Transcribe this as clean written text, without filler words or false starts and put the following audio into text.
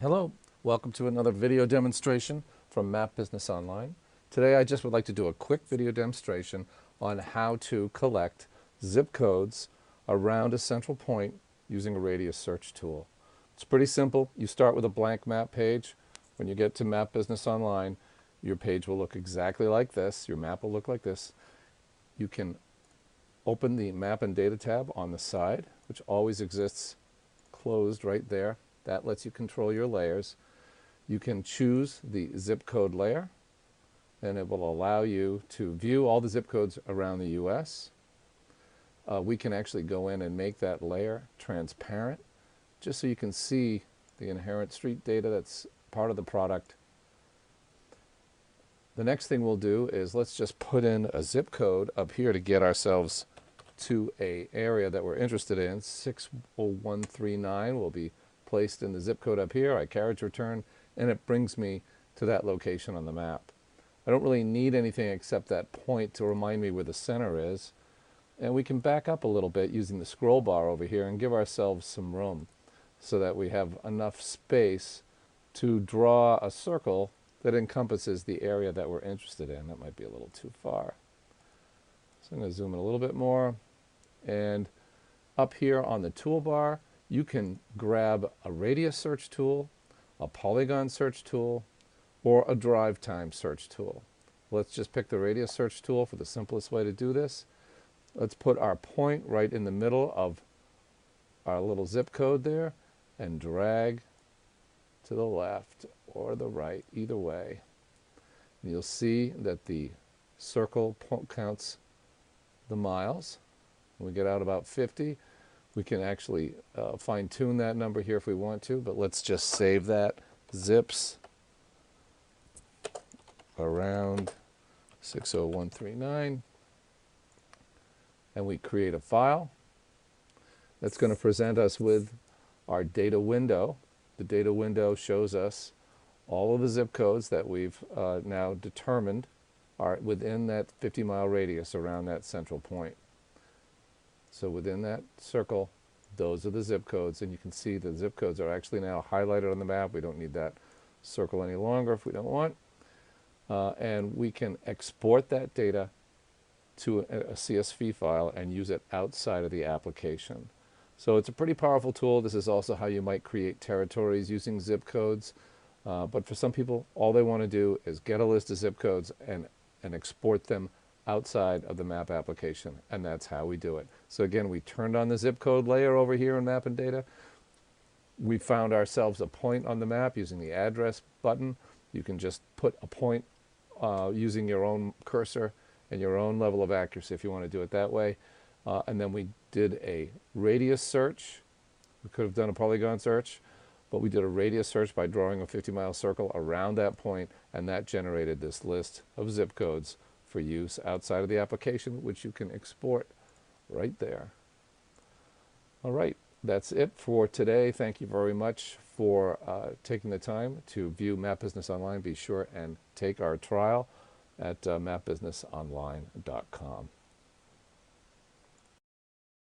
Hello, welcome to another video demonstration from Map Business Online. Today I just would like to do a quick video demonstration on how to collect zip codes around a central point using a radius search tool. It's pretty simple. You start with a blank map page. When you get to Map Business Online, your page will look exactly like this. Your map will look like this. You can open the Map and Data tab on the side, which always exists closed right there. That lets you control your layers. You can choose the zip code layer, and it will allow you to view all the zip codes around the US. We can actually go in and make that layer transparent, just so you can see the inherent street data that's part of the product. The next thing we'll do is let's just put in a zip code up here to get ourselves to an area that we're interested in. 60139 will be placed in the zip code up here. I carriage return, and it brings me to that location on the map. I don't really need anything except that point to remind me where the center is. And we can back up a little bit using the scroll bar over here and give ourselves some room so that we have enough space to draw a circle that encompasses the area that we're interested in. That might be a little too far. So I'm going to zoom in a little bit more. And up here on the toolbar, you can grab a radius search tool, a polygon search tool, or a drive time search tool. Let's just pick the radius search tool for the simplest way to do this. Let's put our point right in the middle of our little zip code there and drag to the left or the right, either way. And you'll see that the circle counts the miles. When we get out about 50, we can actually fine-tune that number here if we want to, but let's just save that. Zips around 60139. And we create a file that's going to present us with our data window. The data window shows us all of the zip codes that we've now determined are within that 50-mile radius around that central point. So within that circle, those are the zip codes, and you can see the zip codes are actually now highlighted on the map. We don't need that circle any longer if we don't want. And we can export that data to a CSV file and use it outside of the application. So it's a pretty powerful tool. This is also how you might create territories using zip codes. But for some people, all they want to do is get a list of zip codes and export them outside of the map application, and that's how we do it. So again, we turned on the zip code layer over here in Map and Data. We found ourselves a point on the map using the address button. You can just put a point using your own cursor and your own level of accuracy if you want to do it that way. And then we did a radius search. We could have done a polygon search, but we did a radius search by drawing a 50-mile circle around that point, and that generated this list of zip codes for use outside of the application, which you can export right there. All right, that's it for today. Thank you very much for taking the time to view Map Business Online. Be sure and take our trial at mapbusinessonline.com.